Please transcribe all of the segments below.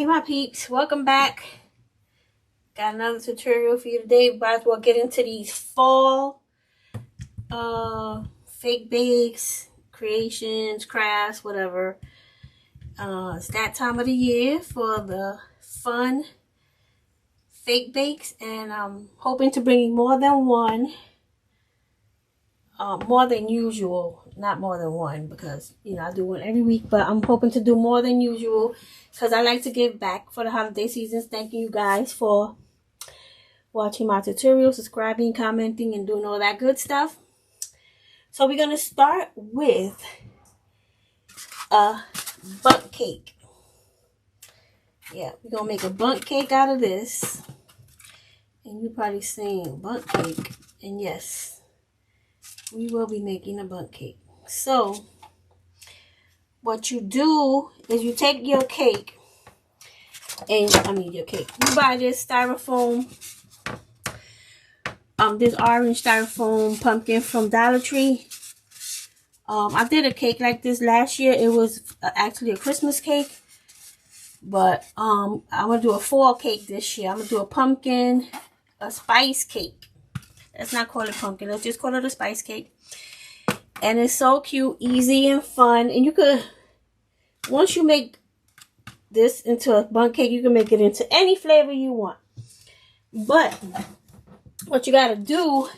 Hey my peeps, welcome back. Got another tutorial for you today. Might as well get into these fall fake bakes, creations, crafts, whatever. It's that time of the year for the fun fake bakes, and I'm hoping to bring you more than one. More than usual, not more than one, because I do one every week, but I'm hoping to do more than usual because I like to give back for the holiday seasons. Thank you guys for watching my tutorials, subscribing, commenting, and doing all that good stuff. So we're gonna start with a bundt cake. Yeah, we're gonna make a bundt cake out of this, and you're probably saying bundt cake, and yes, we will be making a bundt cake. So what you do is you take your cake, and you buy this styrofoam, this orange styrofoam pumpkin from Dollar Tree. I did a cake like this last year. It was actually a Christmas cake, but I'm gonna do a fall cake this year. I'm gonna do a pumpkin, a spice cake. Let's not call it pumpkin. Let's just call it a spice cake. And it's so cute, easy, and fun. And you could, once you make this into a bundt cake, you can make it into any flavor you want. But what you gotta do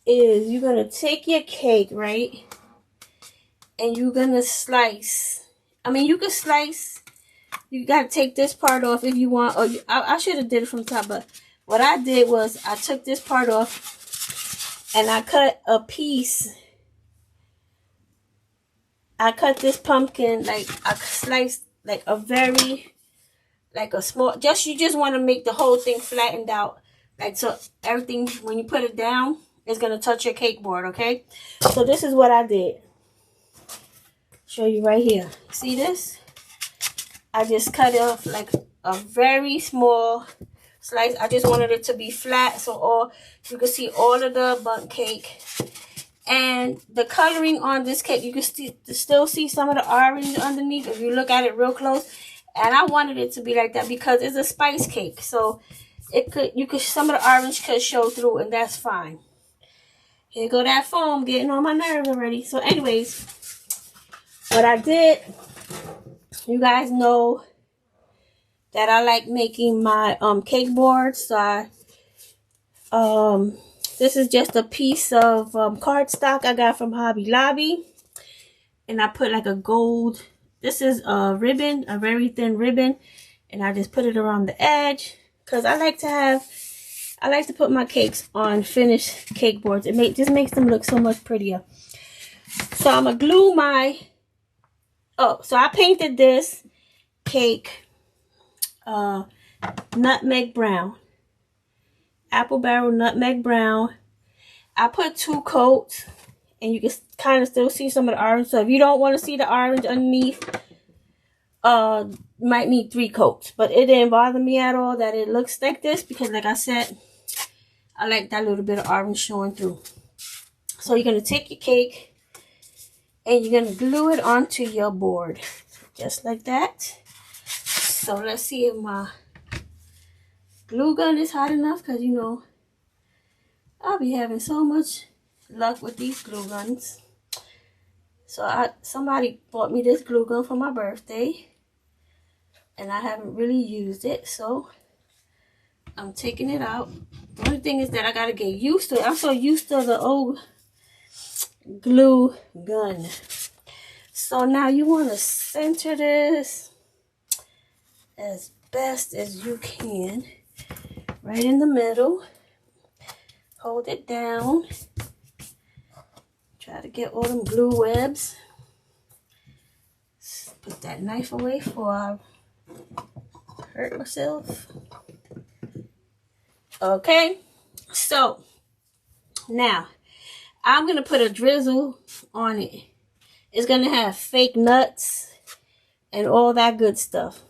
is you're gonna take your cake, right? And you're gonna slice. You can slice. You gotta take this part off if you want. Or I should have did it from the top, but what I did was I took this part off and I cut a piece. I cut this pumpkin, like I sliced like a small, you just want to make the whole thing flattened out. Like, so everything, when you put it down, is going to touch your cake board, okay? So this is what I did. Show you right here. See this? I just cut it off like a very small slice. I just wanted it to be flat, so you can see all of the bundt cake. And the coloring on this cake, you can still see some of the orange underneath if you look at it real close. And I wanted it to be like that because it's a spice cake, so some of the orange could show through, and that's fine. Here go that foam getting on my nerves already. So anyways, what I did, you guys know that I like making my cake boards. So this is just a piece of cardstock I got from Hobby Lobby, and I put like a gold. This is a ribbon, a very thin ribbon, and I just put it around the edge because I like to put my cakes on finished cake boards. It just makes them look so much prettier. So I'm gonna glue my. So I painted this cake nutmeg brown. Apple barrel nutmeg brown. I put 2 coats, and you can kind of still see some of the orange. So if you don't want to see the orange underneath, you might need 3 coats. But it didn't bother me at all that it looks like this because, like I said, I like that little bit of orange showing through. So you're going to take your cake and you're going to glue it onto your board. Just like that. So let's see if my glue gun is hot enough, because I'll be having so much luck with these glue guns. So somebody bought me this glue gun for my birthday, and I haven't really used it, so I'm taking it out. The only thing is that I gotta get used to it. I'm so used to the old glue gun. So now you want to center this as best as you can. Right in the middle. Hold it down. Try to get all them glue webs. Put that knife away before I hurt myself. Okay. So, now, I'm going to put a drizzle on it. It's going to have fake nuts and all that good stuff.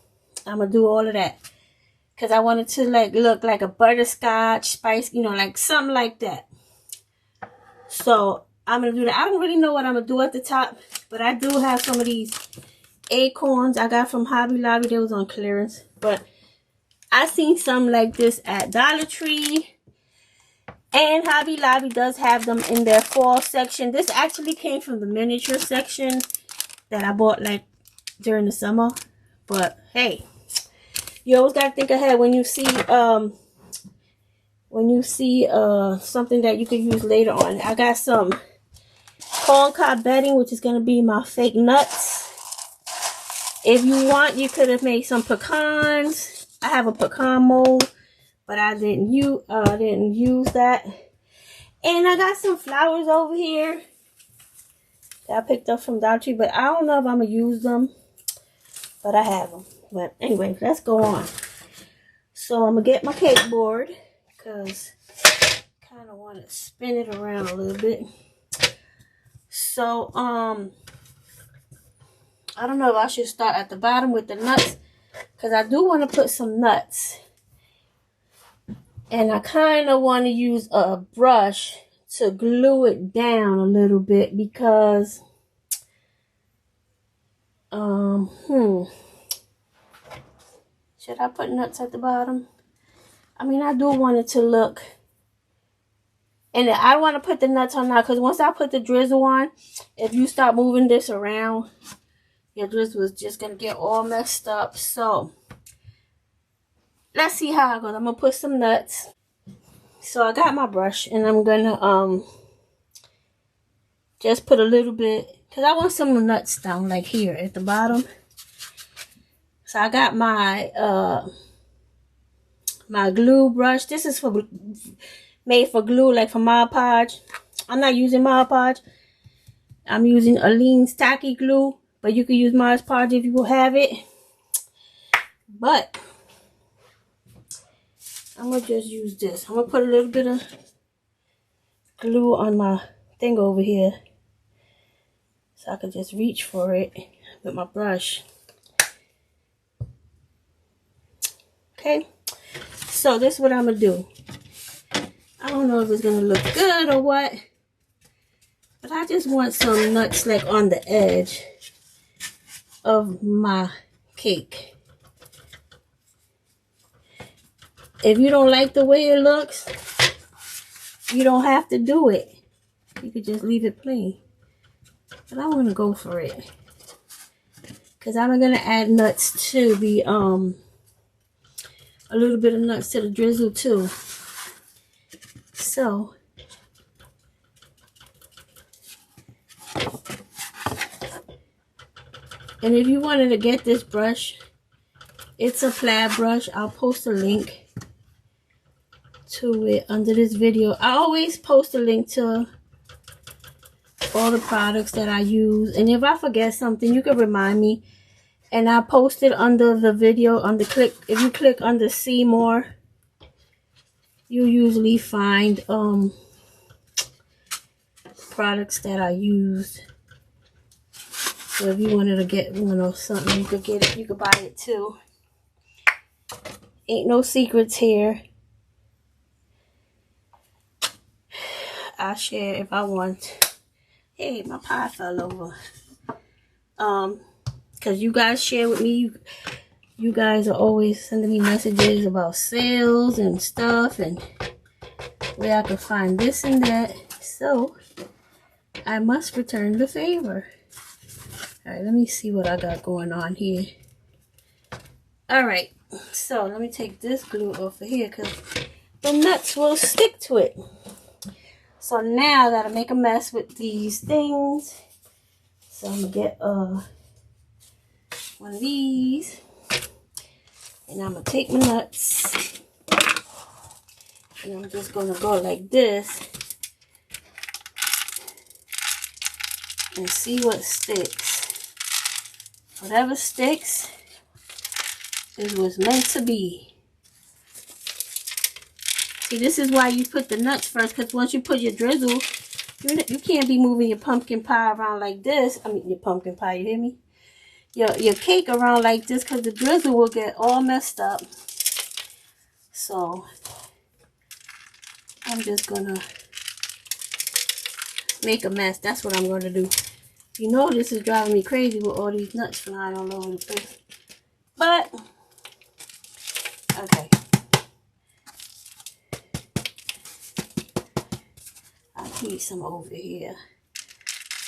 I'm going to do all of that. Because I want it to look like a butterscotch spice, like something like that. So I'm going to do that. I don't really know what I'm going to do at the top, but I do have some of these acorns I got from Hobby Lobby. They was on clearance, but I seen some like this at Dollar Tree, and Hobby Lobby does have them in their fall section. This actually came from the miniature section that I bought like during the summer. But hey, you always gotta think ahead when you see something that you could use later on. I got some corncob bedding, which is gonna be my fake nuts. If you want, you could have made some pecans. I have a pecan mold, but I didn't use that. And I got some flowers over here that I picked up from Dollar Tree, but I don't know if I'm gonna use them, but I have them. But anyway, let's go on. So I'm gonna get my cake board because I kind of want to spin it around a little bit. So I don't know if I should start at the bottom with the nuts, because I do want to put some nuts. And I kind of want to use a brush to glue it down a little bit, because should I put nuts at the bottom? I mean, I do want it to look, and I want to put the nuts on now, because once I put the drizzle on, if you start moving this around, your drizzle is just going to get all messed up. So let's see how it goes. I'm going to put some nuts. So I got my brush, and I'm going to just put a little bit, because I want some nuts down like here at the bottom. So I got my my glue brush. This is made for glue, like for Mod Podge. I'm not using Mod Podge. I'm using Aleene's Tacky Glue, but you can use Mod Podge if you will have it. But I'm gonna just use this. I'm gonna put a little bit of glue on my thing over here, so I can just reach for it with my brush. Okay, so this is what I'm gonna do. I don't know if it's gonna look good or what, but I just want some nuts like on the edge of my cake. If you don't like the way it looks, you don't have to do it. You could just leave it plain. But I want to go for it, because I'm gonna add nuts to the a little bit of nuts to the drizzle too. So and if you wanted to get this brush, it's a plaid brush. I'll post a link to it under this video. I always post a link to all the products that I use, and if I forget something, you can remind me, and I post it under the video. If you click under see more, you usually find products that I use. So if you wanted to get one or something, you could get it. You could buy it too. Ain't no secrets here. I'll share if I want. Hey, my pie fell over. Because you guys share with me. You guys are always sending me messages about sales and stuff, and where I can find this and that. So I must return the favor. Alright, let me see what I got going on here. Alright, so let me take this glue off of here, because the nuts will stick to it. So now I gotta make a mess with these things. So I'm gonna get one of these, and I'm gonna take my nuts, and I'm just gonna go like this and see what sticks. Whatever sticks is what's meant to be. See, this is why you put the nuts first, because once you put your drizzle, you can't be moving your pumpkin pie around like this. I mean, your pumpkin pie, you hear me? Your cake around like this, because the drizzle will get all messed up. So I'm just gonna make a mess. That's what I'm gonna do. You know this is driving me crazy with all these nuts flying all over the place. But, okay. I need some over here.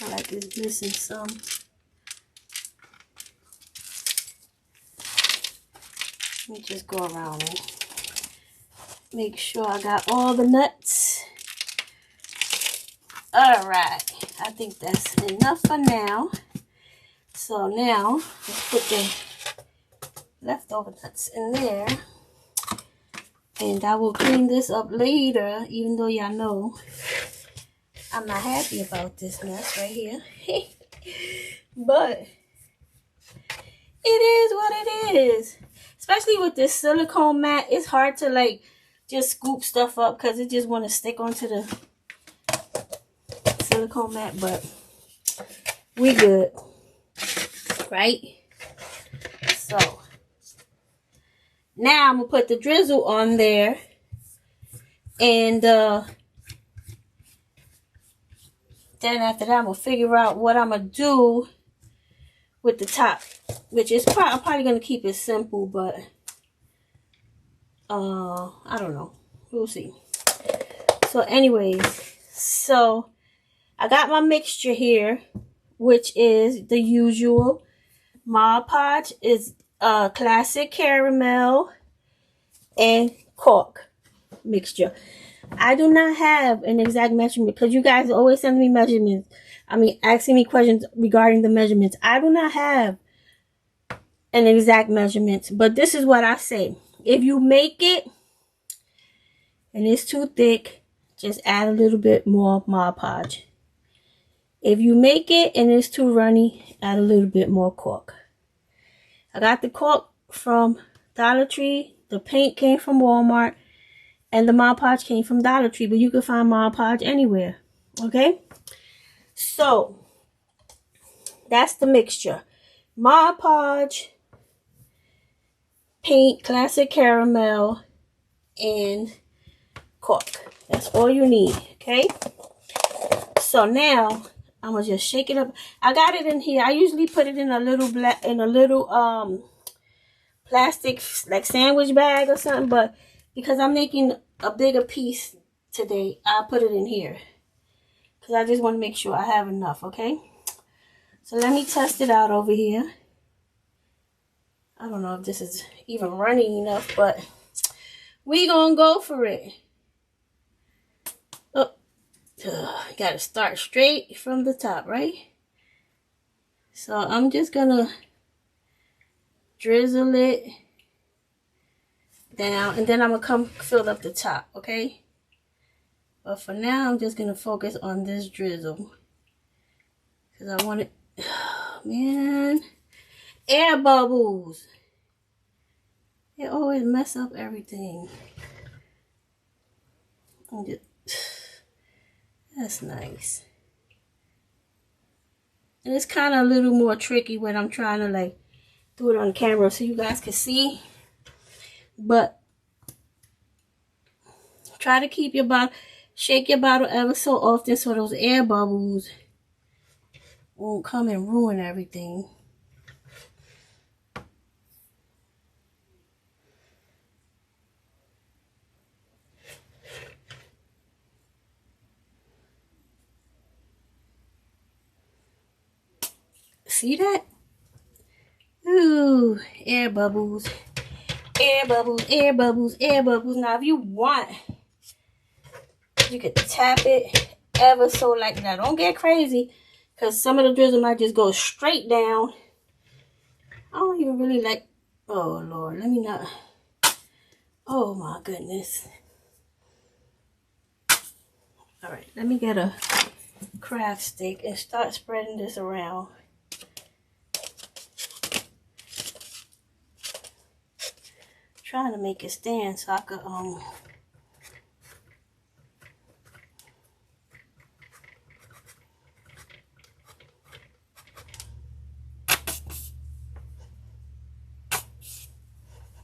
I like it's missing some. Let me just go around and make sure I got all the nuts. Alright, I think that's enough for now. So now, let's put the leftover nuts in there. And I will clean this up later, even though y'all know I'm not happy about this mess right here. But it is what it is. Especially with this silicone mat, it's hard to like just scoop stuff up because it just want to stick onto the silicone mat, but we good, right? So now I'm gonna put the drizzle on there, and then after that I'm gonna figure out what I'm gonna do with the top, which is I'm probably gonna keep it simple, but I don't know, we'll see. So anyways, so I got my mixture here, which is the usual Mod Podge, is classic caramel and cork mixture. I do not have an exact measurement because you guys always send me measurements. Asking me questions regarding the measurements. I do not have an exact measurement, but this is what I say. If you make it and it's too thick, just add a little bit more Mod Podge. If you make it and it's too runny, add a little bit more cork. I got the cork from Dollar Tree. The paint came from Walmart. And the Mod Podge came from Dollar Tree. But you can find Mod Podge anywhere. Okay? So, that's the mixture. Mod Podge, paint, classic caramel, and cork. That's all you need. Okay? So now I'm gonna just shake it up. I got it in here. I usually put it in a little plastic like sandwich bag or something, but because I'm making a bigger piece today, I'll put it in here because I just want to make sure I have enough. Okay, so let me test it out over here. I don't know if this is even running enough, but we gonna go for it. Gotta start straight from the top, right? So I'm just gonna drizzle it down, and then I'm gonna come fill up the top, okay? But for now, I'm just gonna focus on this drizzle because I want it. Oh, man, air bubbles. They always mess up everything. That's nice. And it's kind of a little more tricky when I'm trying to like do it on camera so you guys can see. But try to keep your bottle, shake your bottle ever so often so those air bubbles won't come and ruin everything. See that? Ooh, air bubbles. Air bubbles, air bubbles, air bubbles. Now, if you want, you could tap it ever so like that. Don't get crazy, because some of the drizzle might just go straight down. I don't even really like... Oh, Lord. Let me not... Oh, my goodness. All right. Let me get a craft stick and start spreading this around. Trying to make it stand so I could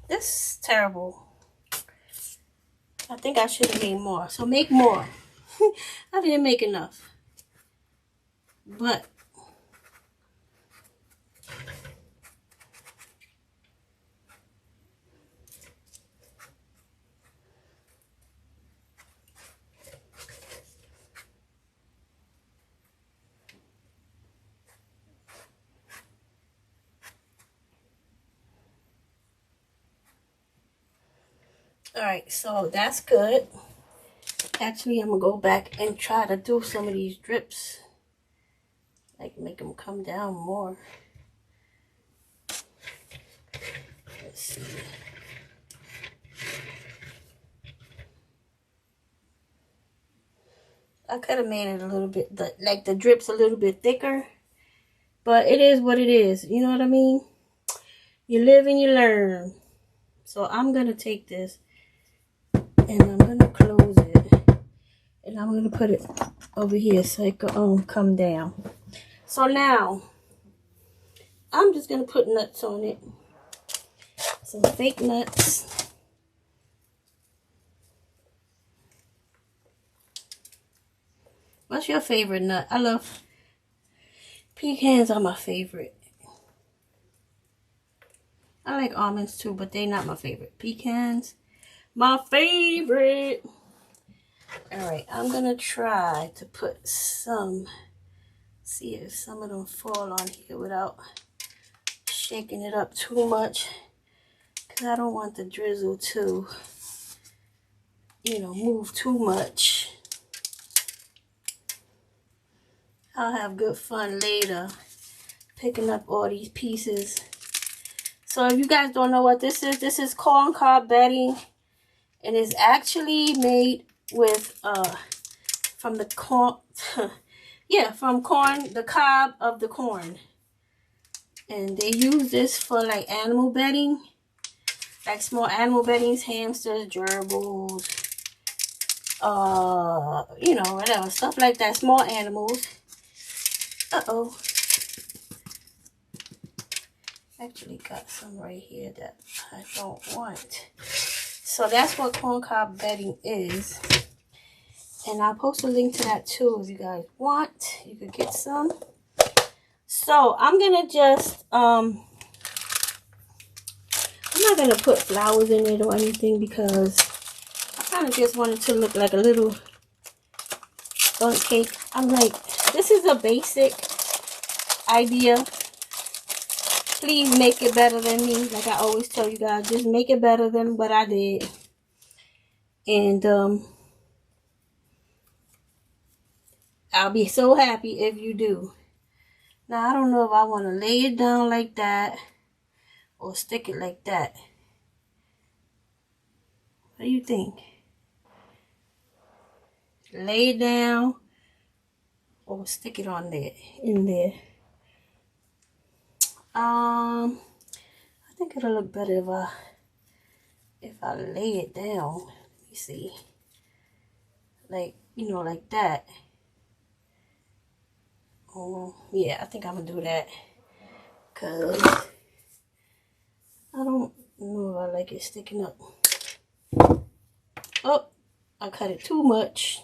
this is terrible. I think I should have made more. So make more. I didn't make enough. But Alright, so that's good. Actually, I'm going to go back and try to do some of these drips. Like, make them come down more. Let's see. I could have made it a little bit, like the drips a little bit thicker. But it is what it is. You know what I mean? You live and you learn. So I'm going to take this and I'm going to close it. And I'm going to put it over here so it can come down. So now, I'm just going to put nuts on it. Some fake nuts. What's your favorite nut? I love pecans are my favorite. I like almonds too, but they're not my favorite. Pecans, my favorite. Alright, I'm going to try to put some, see if some of them fall on here without shaking it up too much. Because I don't want the drizzle to, you know, move too much. I'll have good fun later picking up all these pieces. So if you guys don't know what this is corn cob bedding. And it's actually made with, from the corn, yeah, from corn, the cob of the corn. And they use this for like animal bedding. Like small animal beddings, hamsters, gerbils, you know, whatever, stuff like that, small animals. Uh-oh. Actually got some right here that I don't want. So that's what corn cob bedding is. And I'll post a link to that too if you guys want. You could get some. So I'm gonna just I'm not gonna put flowers in it or anything because I kind of just want it to look like a little bundt cake. I'm like, this is a basic idea. Please make it better than me. Like I always tell you guys, just make it better than what I did. And I'll be so happy if you do. Now I don't know if I want to lay it down like that or stick it like that. What do you think? Lay it down or stick it on there, in there. I think it'll look better if I lay it down. Let me see. Like, you know, like that. Yeah, I think I'm gonna do that. Cause I don't know if I like it sticking up. Oh, I cut it too much.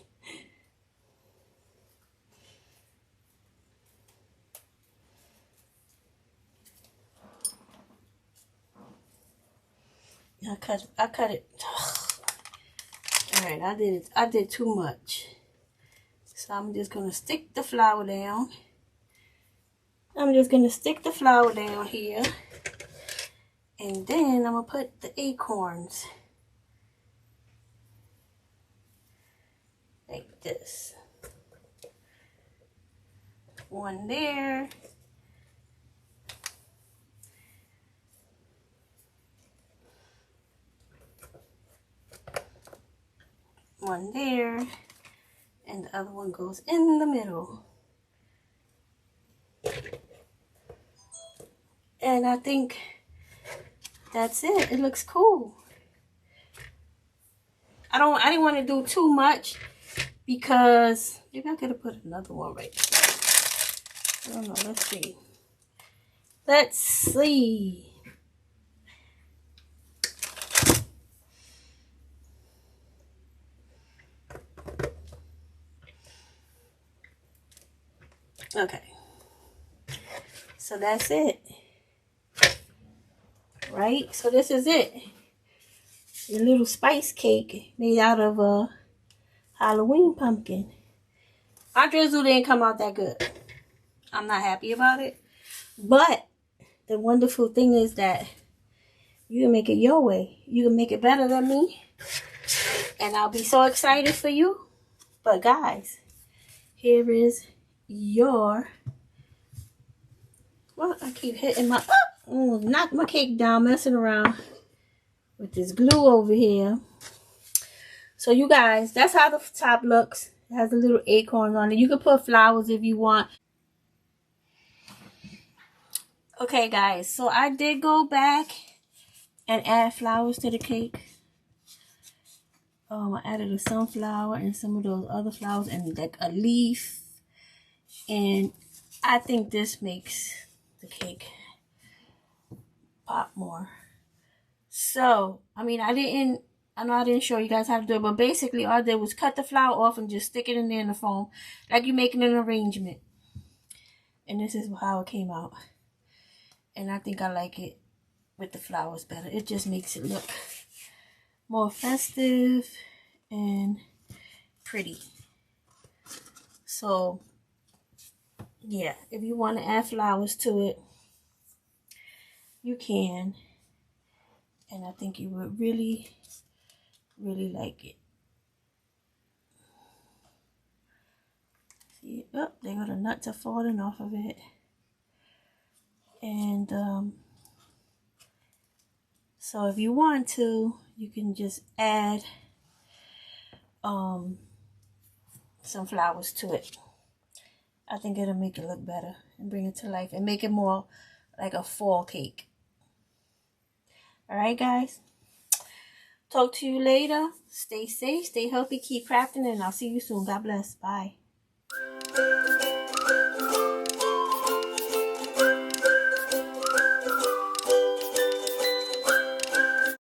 I cut it. Alright, I did too much. So I'm just gonna stick the flour down. I'm just gonna stick the flour down here. And then I'm gonna put the acorns. Like this. One there. One there. And the other one goes in the middle. And I think that's it. It looks cool. I didn't want to do too much because maybe I could have put another one right there. I don't know. Let's see. Let's see. Okay. So that's it. Right? So this is it. Your little spice cake made out of a Halloween pumpkin. My drizzle didn't come out that good. I'm not happy about it. But the wonderful thing is that You can make it your way. You can make it better than me. And I'll be so excited for you. But guys, here is your... Well, I keep hitting my... knock my cake down, messing around with this glue over here. So you guys, that's how the top looks. It has a little acorns on it. You can put flowers if you want. Okay guys, so I did go back and add flowers to the cake. I added a sunflower and some of those other flowers and like a leaf. And I think this makes the cake pop more. So, I mean, I know I didn't show you guys how to do it, but basically all I did was cut the flower off and just stick it in there in the foam, like you're making an arrangement. And this is how it came out. And I think I like it with the flowers better. It just makes it look more festive and pretty. So, yeah, if you want to add flowers to it, you can. And I think you would really, really like it. See, oh, there go the nuts are falling off of it. And so if you want to, you can just add some flowers to it. I think it'll make it look better and bring it to life and make it more like a fall cake. Alright guys, talk to you later. Stay safe, stay healthy, keep crafting, and I'll see you soon. God bless. Bye.